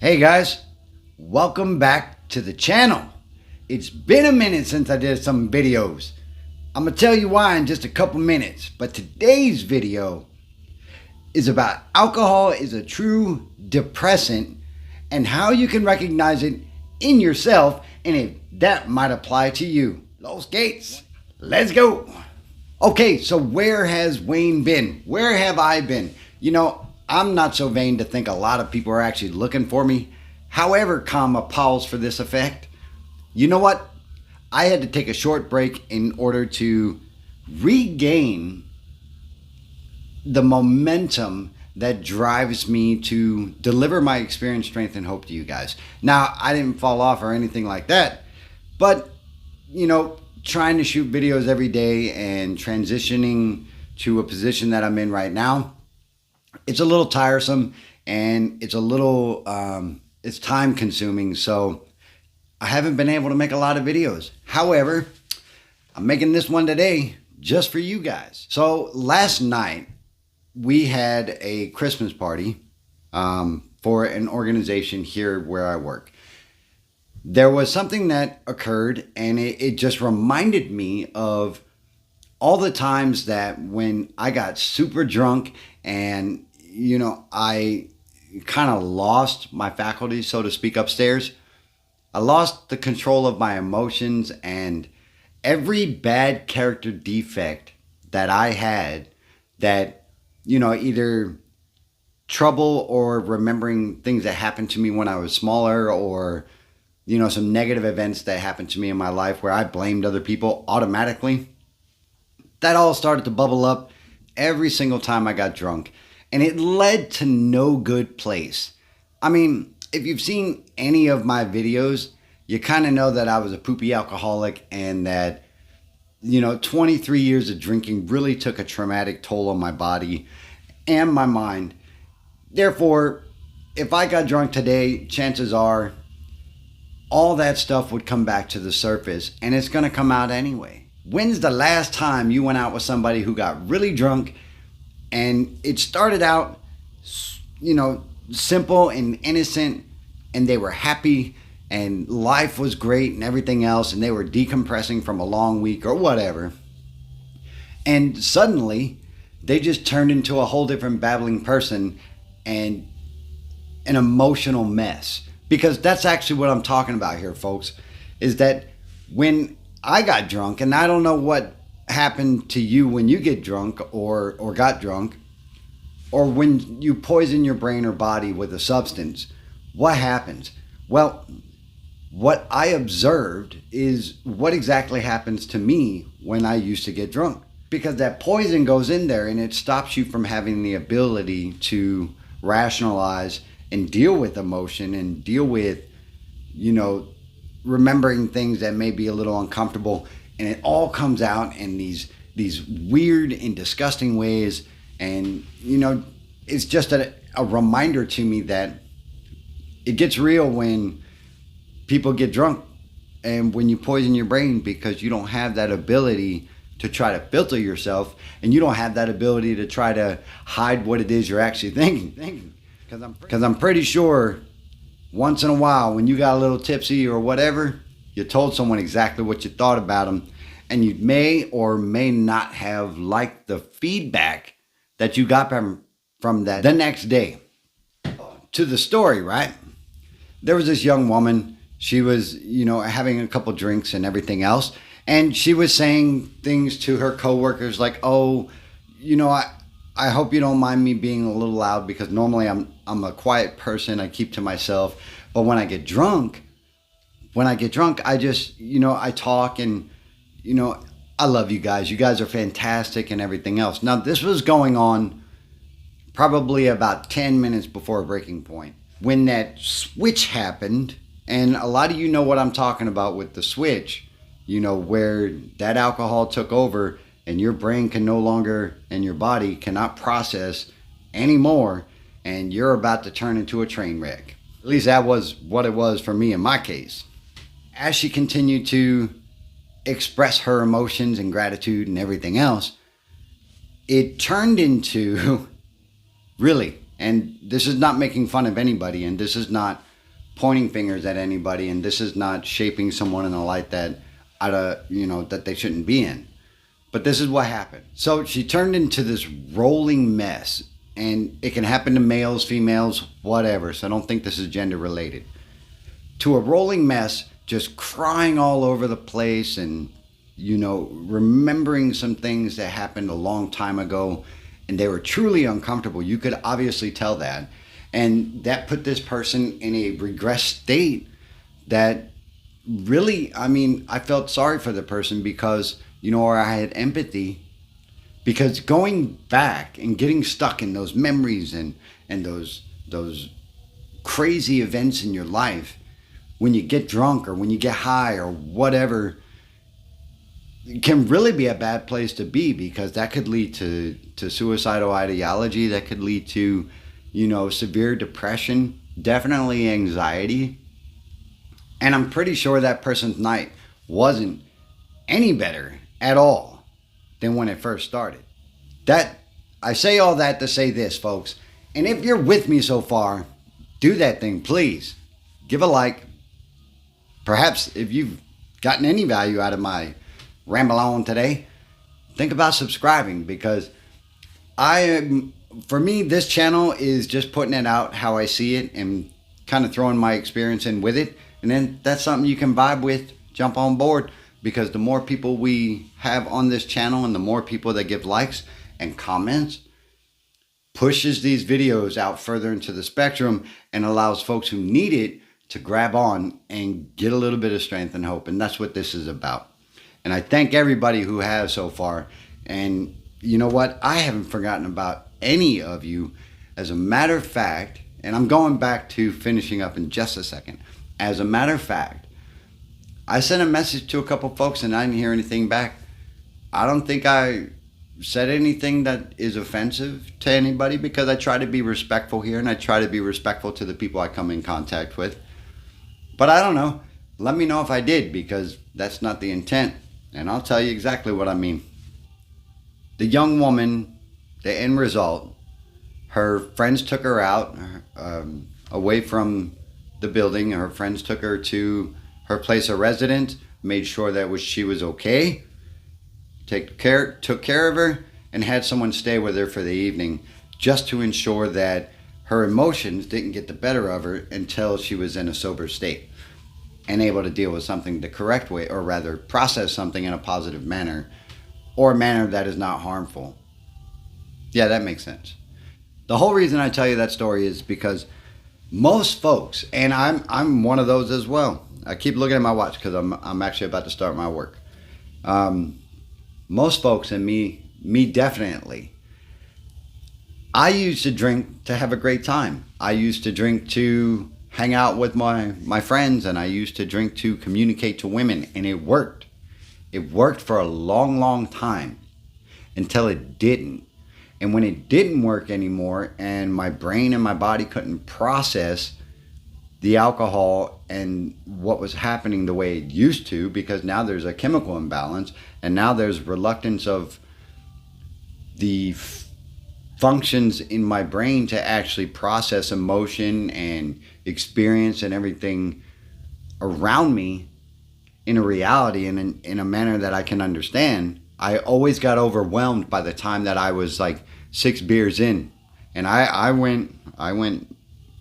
Hey guys, welcome back to the channel. It's been a minute since I did some videos. I'm gonna tell you why in just a couple minutes, but today's video is about alcohol is a true depressant and how you can recognize it in yourself and if that might apply to you. Los Gates, let's go. Okay, so where has Wayne been? Where have I been? I'm not so vain to think a lot of people are actually looking for me. However, pause for this effect. You know what? I had to take a short break in order to regain the momentum that drives me to deliver my experience, strength, and hope to you guys. Now, I didn't fall off or anything like that, but, trying to shoot videos every day and transitioning to a position that I'm in right now, it's a little tiresome and it's a little, it's time consuming. So I haven't been able to make a lot of videos. However, I'm making this one today just for you guys. So last night we had a Christmas party for an organization here where I work. There was something that occurred and it just reminded me of all the times that when I got super drunk and, I kind of lost my faculties, so to speak, upstairs. I lost the control of my emotions and every bad character defect that I had that, either trouble or remembering things that happened to me when I was smaller or, some negative events that happened to me in my life where I blamed other people automatically. That all started to bubble up every single time I got drunk. And it led to no good place. I mean, if you've seen any of my videos, you kind of know that I was a poopy alcoholic and that, 23 years of drinking really took a traumatic toll on my body and my mind. Therefore, if I got drunk today, chances are all that stuff would come back to the surface and it's going to come out anyway. When's the last time you went out with somebody who got really drunk and it started out, simple and innocent and they were happy and life was great and everything else and they were decompressing from a long week or whatever. And suddenly they just turned into a whole different babbling person and an emotional mess. Because that's actually what I'm talking about here, folks, is that when I got drunk, and I don't know what happened to you when you get drunk or got drunk, or when you poison your brain or body with a substance, what happens? Well, what I observed is what exactly happens to me when I used to get drunk. Because that poison goes in there and it stops you from having the ability to rationalize and deal with emotion and deal with, remembering things that may be a little uncomfortable. And it all comes out in these weird and disgusting ways. And, it's just a reminder to me that it gets real when people get drunk and when you poison your brain because you don't have that ability to try to filter yourself and you don't have that ability to try to hide what it is you're actually thinking. Because I'm pretty sure once in a while when you got a little tipsy or whatever, you told someone exactly what you thought about them and you may or may not have liked the feedback that you got from that the next day. To the story, right? There was this young woman. She was, having a couple drinks and everything else. And she was saying things to her coworkers like, oh, I hope you don't mind me being a little loud because normally I'm a quiet person. I keep to myself. But when I get drunk, I just, I talk and, I love you guys. You guys are fantastic and everything else. Now, this was going on probably about 10 minutes before a breaking point. When that switch happened, and a lot of you know what I'm talking about with the switch, where that alcohol took over and your brain can no longer, and your body cannot process anymore, and you're about to turn into a train wreck. At least that was what it was for me in my case. As she continued to express her emotions and gratitude and everything else, it turned into, really, and this is not making fun of anybody, and this is not pointing fingers at anybody, and this is not shaping someone in a light that that they shouldn't be in. But this is what happened. So she turned into this rolling mess, and it can happen to males, females, whatever. So I don't think this is gender related. To a rolling mess, just crying all over the place, and remembering some things that happened a long time ago, and they were truly uncomfortable. You could obviously tell that. And that put this person in a regressed state that really, I felt sorry for the person because, or I had empathy, because going back and getting stuck in those memories and those crazy events in your life, when you get drunk or when you get high or whatever, it can really be a bad place to be, because that could lead to suicidal ideology, that could lead to, severe depression, definitely anxiety. And I'm pretty sure that person's night wasn't any better at all than when it first started. I say all that to say this, folks. And if you're with me so far, do that thing, please. Give a like. Perhaps if you've gotten any value out of my ramble on today, think about subscribing, because for me, this channel is just putting it out how I see it and kind of throwing my experience in with it. And then that's something you can vibe with, jump on board, because the more people we have on this channel and the more people that give likes and comments, pushes these videos out further into the spectrum and allows folks who need it to grab on and get a little bit of strength and hope. And that's what this is about. And I thank everybody who has so far. And you know what? I haven't forgotten about any of you. As a matter of fact, and I'm going back to finishing up in just a second. As a matter of fact, I sent a message to a couple folks and I didn't hear anything back. I don't think I said anything that is offensive to anybody, because I try to be respectful here and I try to be respectful to the people I come in contact with. But I don't know. Let me know if I did, because that's not the intent. And I'll tell you exactly what I mean. The young woman, the end result, her friends took her out away from the building. Her friends took her to her place of residence, made sure that she was okay, took care of her, and had someone stay with her for the evening, just to ensure that her emotions didn't get the better of her until she was in a sober state and able to deal with something the correct way, or rather process something in a positive manner, or a manner that is not harmful. Yeah, that makes sense. The whole reason I tell you that story is because most folks, and I'm one of those as well. I keep looking at my watch because I'm actually about to start my work. Most folks, and me definitely, I used to drink to have a great time. I used to drink to hang out with my friends, and I used to drink to communicate to women, and it worked. It worked for a long, long time until it didn't. And when it didn't work anymore, and my brain and my body couldn't process the alcohol and what was happening the way it used to, because now there's a chemical imbalance, and now there's reluctance of the functions in my brain to actually process emotion and experience and everything around me in a reality and in a manner that I can understand. I always got overwhelmed by the time that I was like 6 beers in, and I went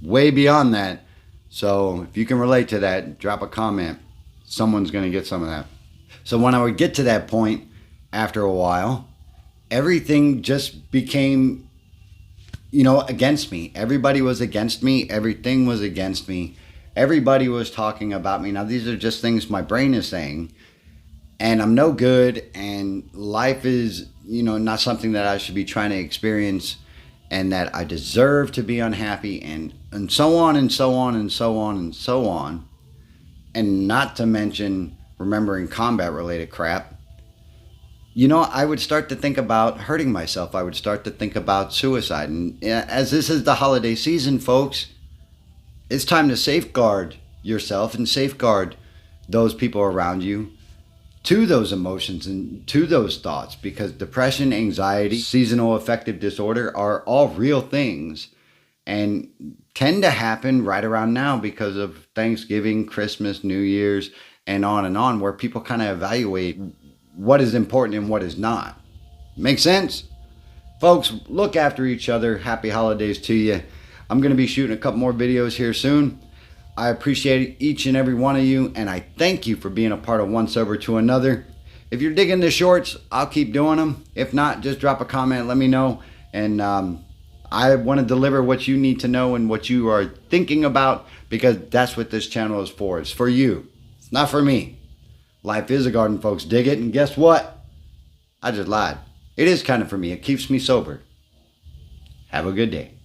way beyond that. So if you can relate to that, drop a comment. Someone's going to get some of that. So when I would get to that point, after a while, everything just became, against me. Everybody was against me. Everything was against me. Everybody was talking about me. Now, these are just things my brain is saying. And I'm no good. And life is, not something that I should be trying to experience. And that I deserve to be unhappy. And so on and so on and so on and so on. And not to mention remembering combat-related crap. I would start to think about hurting myself. I would start to think about suicide. And as this is the holiday season, folks, it's time to safeguard yourself and safeguard those people around you to those emotions and to those thoughts, because depression, anxiety, seasonal affective disorder are all real things. and tend to happen right around now because of Thanksgiving, Christmas, New Year's, and on, where people kind of evaluate what is important and what is not. Make sense? Folks, look after each other. Happy holidays to you. I'm going to be shooting a couple more videos here soon. I appreciate each and every one of you, and I thank you for being a part of One Sober to Another. If you're digging the shorts, I'll keep doing them. If not, just drop a comment, let me know. And I want to deliver what you need to know and what you are thinking about, because that's what this channel is for. It's for you. It's not for me. Life is a garden, folks. Dig it. And guess what? I just lied. It is kind of for me. It keeps me sober. Have a good day.